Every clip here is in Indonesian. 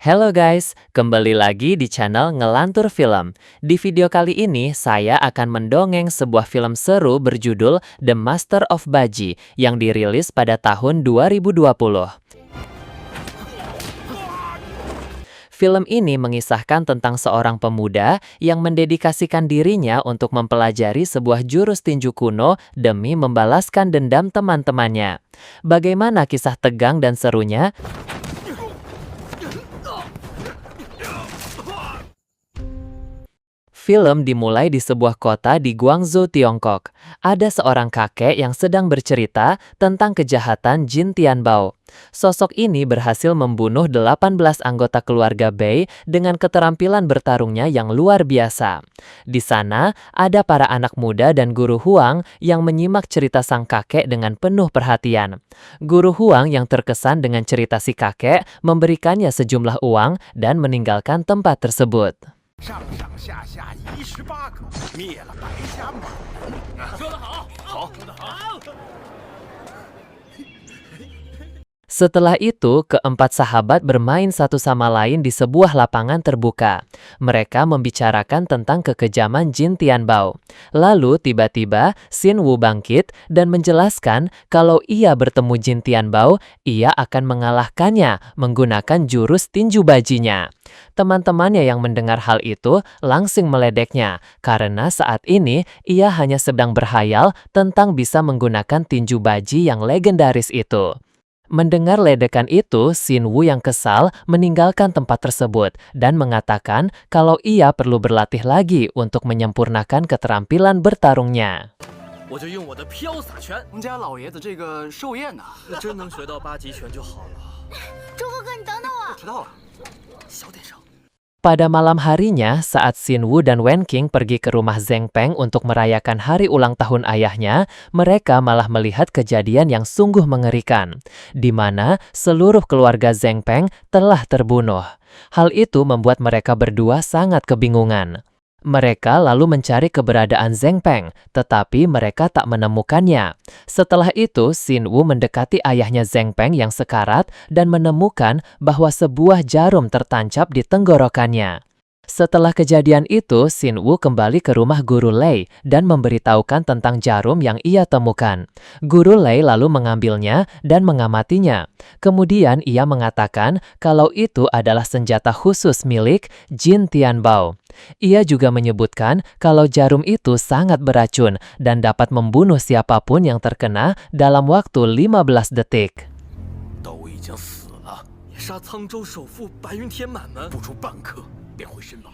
Halo guys, kembali lagi di channel Ngelantur Film. Di video kali ini, saya akan mendongeng sebuah film seru berjudul The Master of Baji yang dirilis pada tahun 2020. Film ini mengisahkan tentang seorang pemuda yang mendedikasikan dirinya untuk mempelajari sebuah jurus tinju kuno demi membalaskan dendam teman-temannya. Bagaimana kisah tegang dan serunya? Film dimulai di sebuah kota di Guangzhou, Tiongkok. Ada seorang kakek yang sedang bercerita tentang kejahatan Jin Tianbao. Sosok ini berhasil membunuh 18 anggota keluarga Bei dengan keterampilan bertarungnya yang luar biasa. Di sana, ada para anak muda dan guru Huang yang menyimak cerita sang kakek dengan penuh perhatian. Guru Huang yang terkesan dengan cerita si kakek memberikannya sejumlah uang dan meninggalkan tempat tersebut. 上上下下18个，灭了白家满门。说得好，好，说得好。 Setelah itu, keempat sahabat bermain satu sama lain di sebuah lapangan terbuka. Mereka membicarakan tentang kekejaman Jin Tianbao. Lalu tiba-tiba Xin Wu bangkit dan menjelaskan kalau ia bertemu Jin Tianbao, ia akan mengalahkannya menggunakan jurus tinju bajinya. Teman-temannya yang mendengar hal itu langsung meledeknya, karena saat ini ia hanya sedang berhayal tentang bisa menggunakan tinju baji yang legendaris itu. Mendengar ledekan itu, Xin Wu yang kesal meninggalkan tempat tersebut dan mengatakan kalau ia perlu berlatih lagi untuk menyempurnakan keterampilan bertarungnya. 我就用我的飘洒拳。我们家老爷子这个寿宴呐，真能学到8级拳就好了。周哥哥，你等等我。知道了。小点声。 Pada malam harinya, saat Xin Wu dan Wen Qing pergi ke rumah Zheng Peng untuk merayakan hari ulang tahun ayahnya, mereka malah melihat kejadian yang sungguh mengerikan, di mana seluruh keluarga Zheng Peng telah terbunuh. Hal itu membuat mereka berdua sangat kebingungan. Mereka lalu mencari keberadaan Zheng Peng, tetapi mereka tak menemukannya. Setelah itu, Xin Wu mendekati ayahnya Zheng Peng yang sekarat dan menemukan bahwa sebuah jarum tertancap di tenggorokannya. Setelah kejadian itu, Xin Wu kembali ke rumah Guru Lei dan memberitahukan tentang jarum yang ia temukan. Guru Lei lalu mengambilnya dan mengamatinya. Kemudian ia mengatakan kalau itu adalah senjata khusus milik Jin Tianbao. Ia juga menyebutkan kalau jarum itu sangat beracun dan dapat membunuh siapapun yang terkena dalam waktu 15 detik. 都已经死了，杀沧州首富白云天满门，不出半刻便会身亡。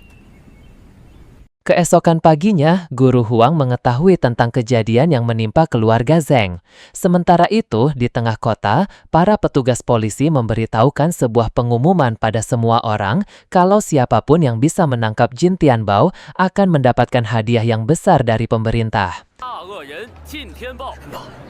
Keesokan paginya, Guru Huang mengetahui tentang kejadian yang menimpa keluarga Zheng. Sementara itu, di tengah kota, para petugas polisi memberitahukan sebuah pengumuman pada semua orang kalau siapapun yang bisa menangkap Jin Tianbao akan mendapatkan hadiah yang besar dari pemerintah. 大恶人靳天豹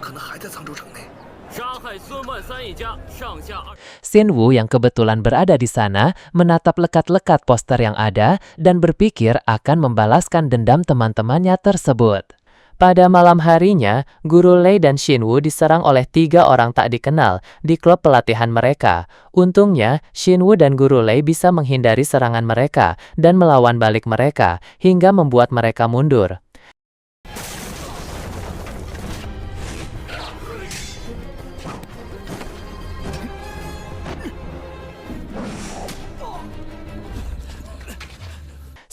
可能还在沧州城内。 杀害孙万三一家，上下二。 Xin Wu yang kebetulan berada di sana menatap lekat-lekat poster yang ada dan berpikir akan membalaskan dendam teman-temannya tersebut. Pada malam harinya, Guru Lei dan Xin Wu diserang oleh 3 orang tak dikenal di klub pelatihan mereka. Untungnya, Xin Wu dan Guru Lei bisa menghindari serangan mereka dan melawan balik mereka hingga membuat mereka mundur.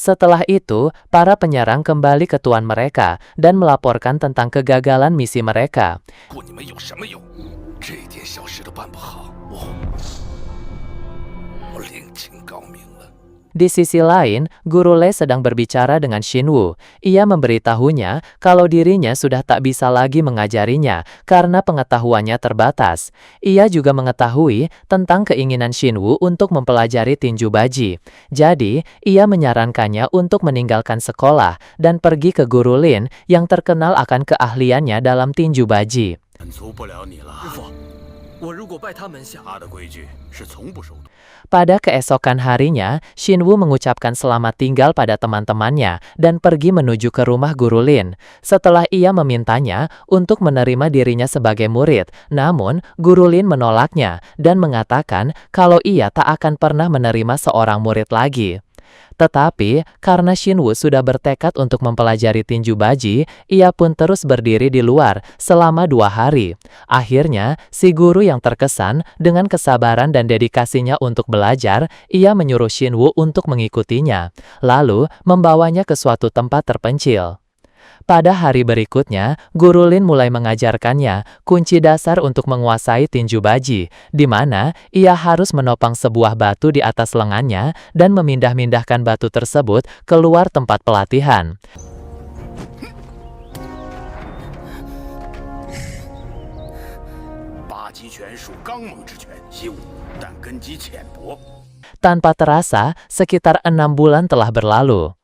Setelah itu, para penyerang kembali ke tuan mereka dan melaporkan tentang kegagalan misi mereka. 不，你们有什么用？这点小事都办不好，我另请高明了。 Di sisi lain, Guru Lei sedang berbicara dengan Xin Wu. Ia memberitahunya kalau dirinya sudah tak bisa lagi mengajarinya karena pengetahuannya terbatas. Ia juga mengetahui tentang keinginan Xin Wu untuk mempelajari tinju baji. Jadi, ia menyarankannya untuk meninggalkan sekolah dan pergi ke Guru Lin yang terkenal akan keahliannya dalam tinju baji. 满足不了你了，师傅，我如果拜他门下，他的规矩是从不手动。 Pada keesokan harinya, Xinwu mengucapkan selamat tinggal pada teman-temannya dan pergi menuju ke rumah Guru Lin. Setelah ia memintanya untuk menerima dirinya sebagai murid, namun Guru Lin menolaknya dan mengatakan kalau ia tak akan pernah menerima seorang murid lagi. Tetapi, karena Xinwu sudah bertekad untuk mempelajari tinju baji, ia pun terus berdiri di luar selama 2 hari. Akhirnya, si guru yang terkesan dengan kesabaran dan dedikasinya untuk belajar, ia menyuruh Xinwu untuk mengikutinya, lalu membawanya ke suatu tempat terpencil. Pada hari berikutnya, Guru Lin mulai mengajarkannya kunci dasar untuk menguasai tinju baji, di mana ia harus menopang sebuah batu di atas lengannya dan memindah-mindahkan batu tersebut keluar tempat pelatihan. 八极拳属刚猛之拳，习武，但根基浅薄。 Tanpa terasa, sekitar 6 bulan telah berlalu.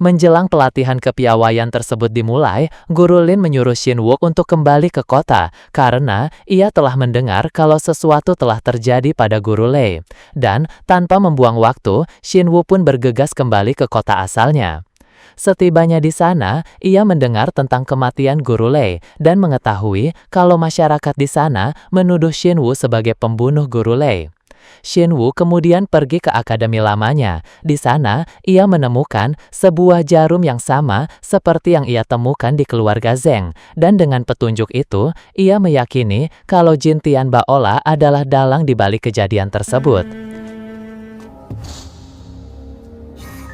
Menjelang pelatihan kepiawaian tersebut dimulai, Guru Lin menyuruh Xinwu untuk kembali ke kota karena ia telah mendengar kalau sesuatu telah terjadi pada Guru Lei. Dan tanpa membuang waktu, Xinwu pun bergegas kembali ke kota asalnya. Setibanya di sana, ia mendengar tentang kematian Guru Lei dan mengetahui kalau masyarakat di sana menuduh Xinwu sebagai pembunuh Guru Lei. Xinwu kemudian pergi ke akademi lamanya. Di sana, ia menemukan sebuah jarum yang sama seperti yang ia temukan di keluarga Zeng. Dan dengan petunjuk itu, ia meyakini kalau Jin Tian Baola adalah dalang di balik kejadian tersebut.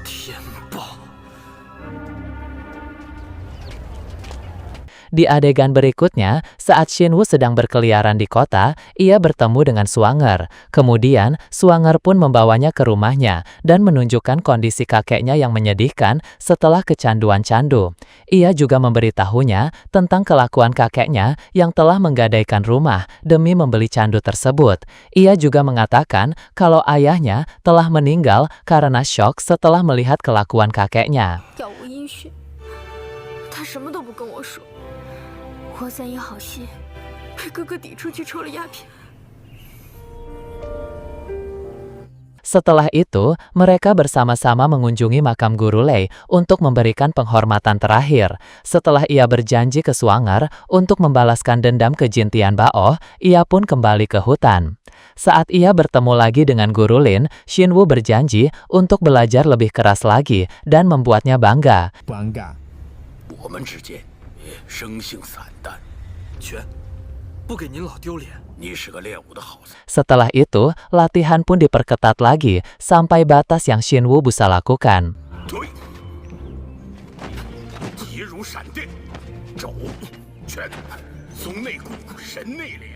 天豹。 Di adegan berikutnya, saat Xinwu sedang berkeliaran di kota, ia bertemu dengan Suanger. Kemudian, Suanger pun membawanya ke rumahnya dan menunjukkan kondisi kakeknya yang menyedihkan setelah kecanduan candu. Ia juga memberitahunya tentang kelakuan kakeknya yang telah menggadaikan rumah demi membeli candu tersebut. Ia juga mengatakan kalau ayahnya telah meninggal karena syok setelah melihat kelakuan kakeknya. 杳无音讯，他什么都不跟我说。我三爷好心被哥哥抵出去抽了鸦片。 Setelah itu, mereka bersama-sama mengunjungi makam Guru Lei untuk memberikan penghormatan terakhir. Setelah ia berjanji ke Suanger untuk membalaskan dendam ke Jin Tian Bao, ia pun kembali ke hutan. Saat ia bertemu lagi dengan Guru Lin, Xinwu berjanji untuk belajar lebih keras lagi dan membuatnya bangga. 我们之间也生性散淡，全，不给您老丢脸。 你是个练武的好菜。 Setelah itu, latihan pun diperketat lagi sampai batas yang Xinwu bisa lakukan. 对，急如闪电，肘、拳、松内骨，神内敛。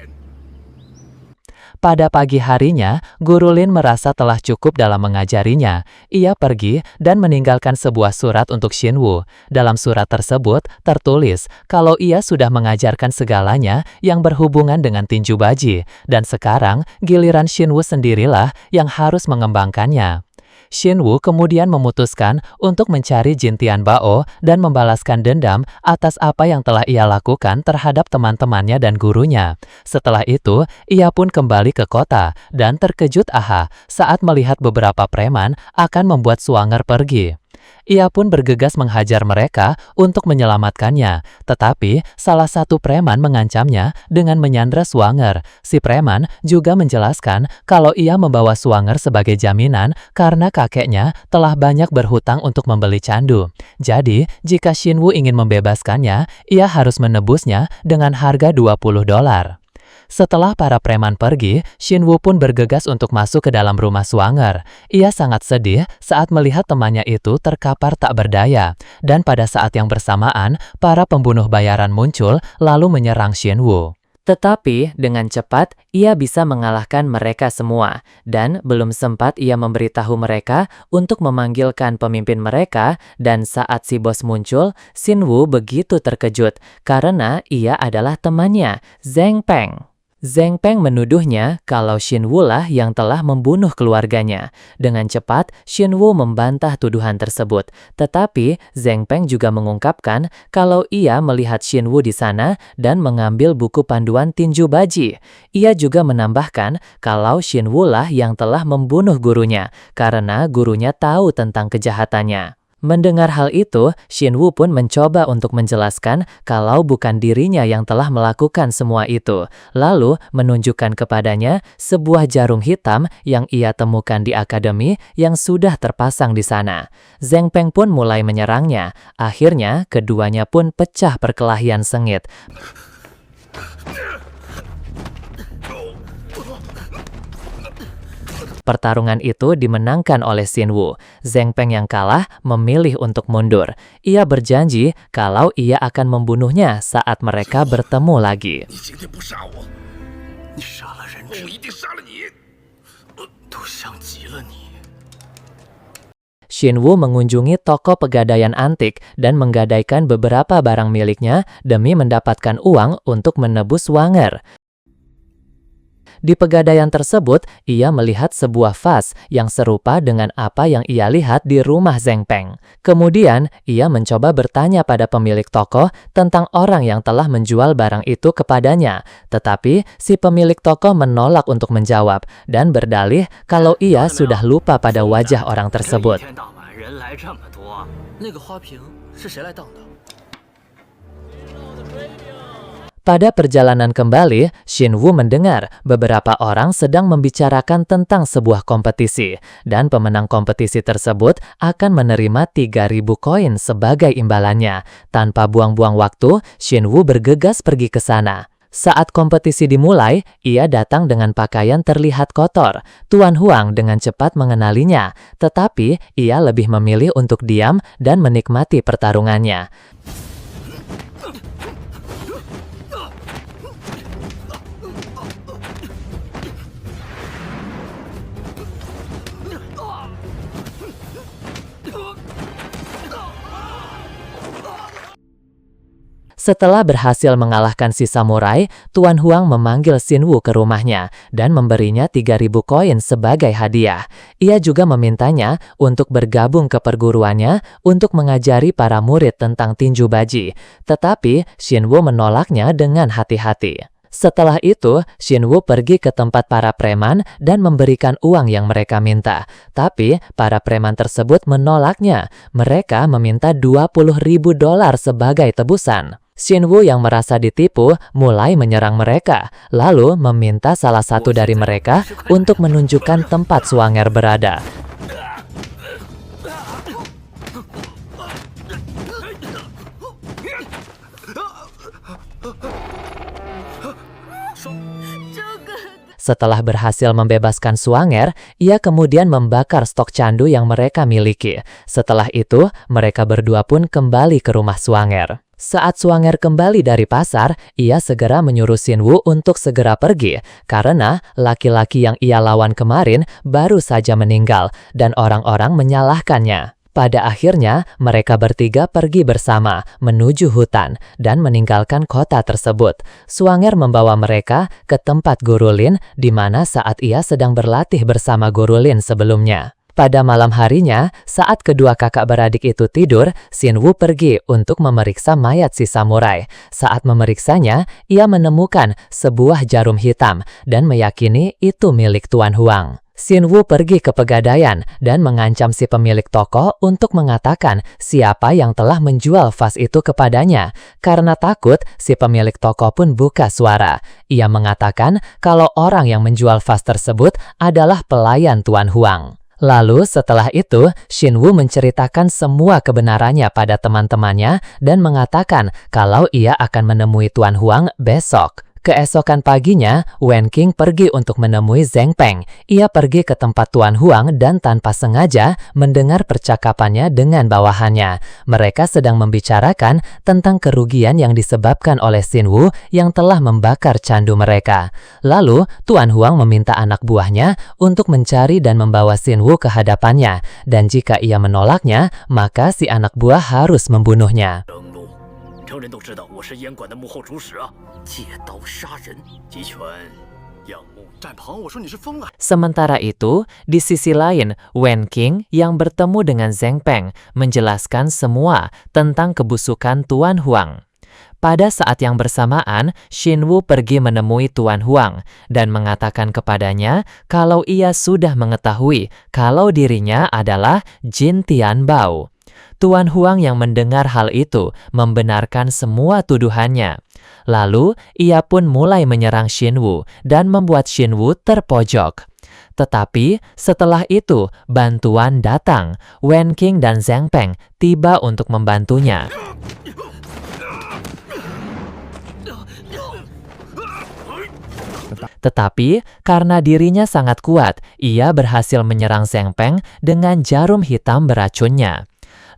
Pada pagi harinya, Guru Lin merasa telah cukup dalam mengajarinya. Ia pergi dan meninggalkan sebuah surat untuk Xinwu. Dalam surat tersebut tertulis kalau ia sudah mengajarkan segalanya yang berhubungan dengan tinju baji, dan sekarang giliran Xinwu sendirilah yang harus mengembangkannya. Xinwu kemudian memutuskan untuk mencari Jin Tian Bao dan membalaskan dendam atas apa yang telah ia lakukan terhadap teman-temannya dan gurunya. Setelah itu, ia pun kembali ke kota dan terkejut saat melihat beberapa preman akan membuat Suanger pergi. Ia pun bergegas menghajar mereka untuk menyelamatkannya, tetapi salah satu preman mengancamnya dengan menyandra Suanger. Si preman juga menjelaskan kalau ia membawa Suanger sebagai jaminan karena kakeknya telah banyak berhutang untuk membeli candu. Jadi, jika Xinwu ingin membebaskannya, ia harus menebusnya dengan harga $20. Setelah para preman pergi, Xinwu pun bergegas untuk masuk ke dalam rumah Suanger. Ia sangat sedih saat melihat temannya itu terkapar tak berdaya. Dan pada saat yang bersamaan, para pembunuh bayaran muncul lalu menyerang Xinwu. Tetapi dengan cepat ia bisa mengalahkan mereka semua. Dan belum sempat ia memberitahu mereka untuk memanggilkan pemimpin mereka. Dan saat si bos muncul, Xinwu begitu terkejut karena ia adalah temannya, Zeng Peng. Zheng Peng menuduhnya kalau Xin Wu lah yang telah membunuh keluarganya. Dengan cepat, Xin Wu membantah tuduhan tersebut. Tetapi, Zheng Peng juga mengungkapkan kalau ia melihat Xin Wu di sana dan mengambil buku panduan tinju baji. Ia juga menambahkan kalau Xin Wu lah yang telah membunuh gurunya karena gurunya tahu tentang kejahatannya. Mendengar hal itu, Xin Wu pun mencoba untuk menjelaskan kalau bukan dirinya yang telah melakukan semua itu, lalu menunjukkan kepadanya sebuah jarum hitam yang ia temukan di akademi yang sudah terpasang di sana. Zheng Peng pun mulai menyerangnya. Akhirnya, keduanya pun pecah perkelahian sengit. Pertarungan itu dimenangkan oleh Xin Wu. Zheng Peng yang kalah memilih untuk mundur. Ia berjanji kalau ia akan membunuhnya saat mereka bertemu lagi. 你今天不杀我，你杀了人质，我一定杀了你！都像极了你。 Xin Wu mengunjungi toko pegadaian antik dan menggadaikan beberapa barang miliknya demi mendapatkan uang untuk menebus Wanger. Di pegadaian tersebut, ia melihat sebuah vas yang serupa dengan apa yang ia lihat di rumah Zheng Peng. Kemudian, ia mencoba bertanya pada pemilik toko tentang orang yang telah menjual barang itu kepadanya. Tetapi, si pemilik toko menolak untuk menjawab dan berdalih kalau ia sudah lupa pada wajah orang 这 tersebut. 一天到晚人来这么多，那个花瓶是谁来当的？ Pada perjalanan kembali, Xin Wu mendengar beberapa orang sedang membicarakan tentang sebuah kompetisi, dan pemenang kompetisi tersebut akan menerima 3.000 koin sebagai imbalannya. Tanpa buang-buang waktu, Xin Wu bergegas pergi ke sana. Saat kompetisi dimulai, ia datang dengan pakaian terlihat kotor. Tuan Huang dengan cepat mengenalinya, tetapi ia lebih memilih untuk diam dan menikmati pertarungannya. Setelah berhasil mengalahkan si samurai, Tuan Huang memanggil Xin Wu ke rumahnya dan memberinya 3.000 koin sebagai hadiah. Ia juga memintanya untuk bergabung ke perguruannya untuk mengajari para murid tentang tinju baji. Tetapi, Xin Wu menolaknya dengan hati-hati. Setelah itu, Xin Wu pergi ke tempat para preman dan memberikan uang yang mereka minta. Tapi, para preman tersebut menolaknya. Mereka meminta $20.000 sebagai tebusan. Xin Wu yang merasa ditipu mulai menyerang mereka, lalu meminta salah satu dari mereka untuk menunjukkan tempat Swanger berada. Setelah berhasil membebaskan Swanger, ia kemudian membakar stok candu yang mereka miliki. Setelah itu, mereka berdua pun kembali ke rumah Swanger. Saat Swanger kembali dari pasar, ia segera menyuruh Xin Wu untuk segera pergi, karena laki-laki yang ia lawan kemarin baru saja meninggal, dan orang-orang menyalahkannya. Pada akhirnya, mereka bertiga pergi bersama, menuju hutan, dan meninggalkan kota tersebut. Swanger membawa mereka ke tempat Guru Lin, di mana saat ia sedang berlatih bersama Guru Lin sebelumnya. Pada malam harinya, saat kedua kakak beradik itu tidur, Xin Wu pergi untuk memeriksa mayat si samurai. Saat memeriksanya, ia menemukan sebuah jarum hitam dan meyakini itu milik Tuan Huang. Xin Wu pergi ke pegadaian dan mengancam si pemilik toko untuk mengatakan siapa yang telah menjual vas itu kepadanya. Karena takut, si pemilik toko pun buka suara. Ia mengatakan kalau orang yang menjual vas tersebut adalah pelayan Tuan Huang. Lalu setelah itu, Xin Wu menceritakan semua kebenarannya pada teman-temannya dan mengatakan kalau ia akan menemui Tuan Huang besok. Keesokan paginya, Wen Qing pergi untuk menemui Zheng Peng. Ia pergi ke tempat Tuan Huang dan tanpa sengaja mendengar percakapannya dengan bawahannya. Mereka sedang membicarakan tentang kerugian yang disebabkan oleh Xin Wu yang telah membakar candu mereka. Lalu, Tuan Huang meminta anak buahnya untuk mencari dan membawa Xin Wu ke hadapannya. Dan jika ia menolaknya, maka si anak buah harus membunuhnya. 登陆，城人都知道我是烟馆的幕后主使啊！借刀杀人，鸡犬仰慕。展鹏，我说你是疯了。 Sementara itu, di sisi lain, Wen Qing yang bertemu dengan Zheng Peng menjelaskan semua tentang kebusukan Tuan Huang. Pada saat yang bersamaan, Xin Wu pergi menemui Tuan Huang dan mengatakan kepadanya kalau ia sudah mengetahui kalau dirinya adalah Jin Tianbao. Tuan Huang yang mendengar hal itu membenarkan semua tuduhannya. Lalu, ia pun mulai menyerang Xin Wu dan membuat Xin Wu terpojok. Tetapi, setelah itu, bantuan datang. Wen Qing dan Zheng Peng tiba untuk membantunya. Tetapi, karena dirinya sangat kuat, ia berhasil menyerang Zheng Peng dengan jarum hitam beracunnya.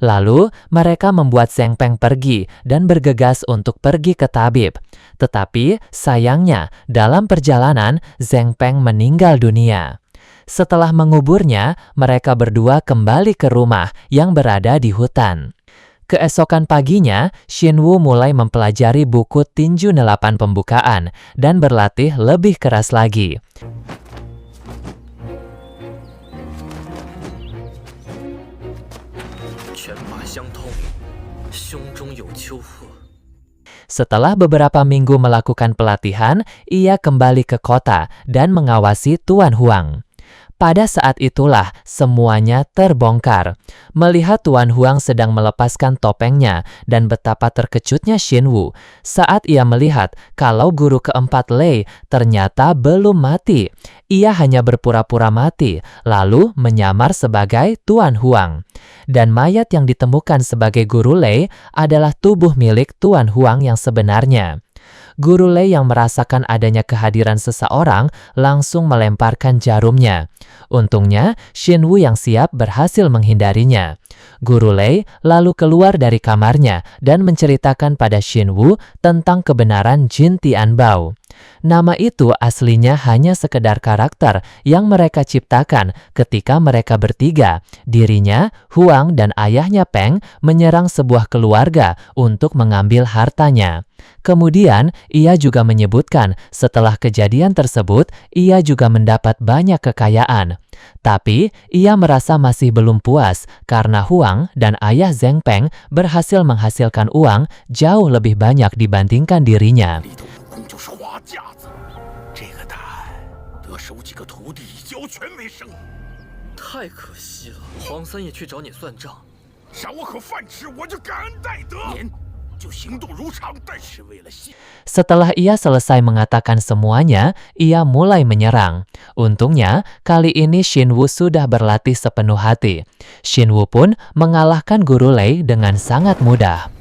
Lalu, mereka membuat Zheng Peng pergi dan bergegas untuk pergi ke tabib. Tetapi, sayangnya, dalam perjalanan, Zheng Peng meninggal dunia. Setelah menguburnya, mereka berdua kembali ke rumah yang berada di hutan. Keesokan paginya, Xin Wu mulai mempelajari buku tinju 8 pembukaan dan berlatih lebih keras lagi. 拳法相通，胸中有丘壑。 Setelah beberapa minggu melakukan pelatihan, ia kembali ke kota dan mengawasi Tuan Huang. Pada saat itulah semuanya terbongkar. Melihat Tuan Huang sedang melepaskan topengnya dan betapa terkejutnya Xin Wu saat ia melihat kalau guru keempat Lei ternyata belum mati. Ia hanya berpura-pura mati, lalu menyamar sebagai Tuan Huang. Dan mayat yang ditemukan sebagai guru Lei adalah tubuh milik Tuan Huang yang sebenarnya. Guru Lei yang merasakan adanya kehadiran seseorang langsung melemparkan jarumnya. Untungnya, Xin Wu yang siap berhasil menghindarinya. Guru Lei lalu keluar dari kamarnya dan menceritakan pada Xin Wu tentang kebenaran Jin Tianbao. Nama itu aslinya hanya sekedar karakter yang mereka ciptakan ketika mereka bertiga, dirinya, Huang, dan ayahnya Peng menyerang sebuah keluarga untuk mengambil hartanya. Kemudian, ia juga menyebutkan setelah kejadian tersebut, ia juga mendapat banyak kekayaan. Tapi, ia merasa masih belum puas karena Huang dan ayah Zheng Peng berhasil menghasilkan uang jauh lebih banyak dibandingkan dirinya. 就是花架子，这个蛋得收几个徒弟以交权为生，太可惜了，黄三爷去找你算账，赏我口饭吃，我就感恩戴德，就行动如常，但是为了信。 Setelah ia selesai mengatakan semuanya, ia mulai menyerang. Untungnya, kali ini Xin Wu sudah berlatih sepenuh hati. Xin Wu pun mengalahkan guru Lei dengan sangat mudah.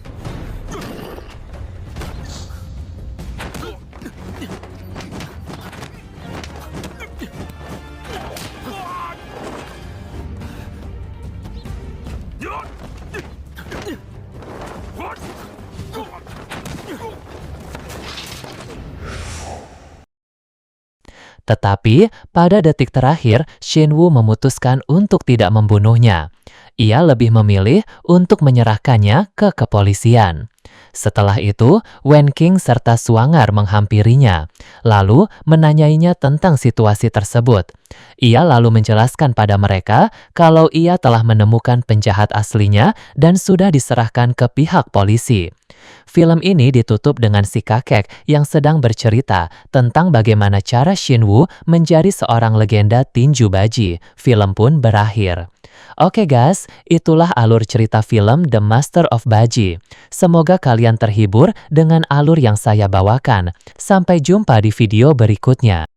Tetapi, pada detik terakhir, Xin Wu memutuskan untuk tidak membunuhnya. Ia lebih memilih untuk menyerahkannya ke kepolisian. Setelah itu, Wen Qing serta Suangar menghampirinya, lalu menanyainya tentang situasi tersebut. Ia lalu menjelaskan pada mereka kalau ia telah menemukan penjahat aslinya dan sudah diserahkan ke pihak polisi. Film ini ditutup dengan si kakek yang sedang bercerita tentang bagaimana cara Xin Wu menjadi seorang legenda tinju baji. Film pun berakhir. Oke guys, itulah alur cerita film The Master of Baji. Semoga kalian terhibur dengan alur yang saya bawakan. Sampai jumpa di video berikutnya.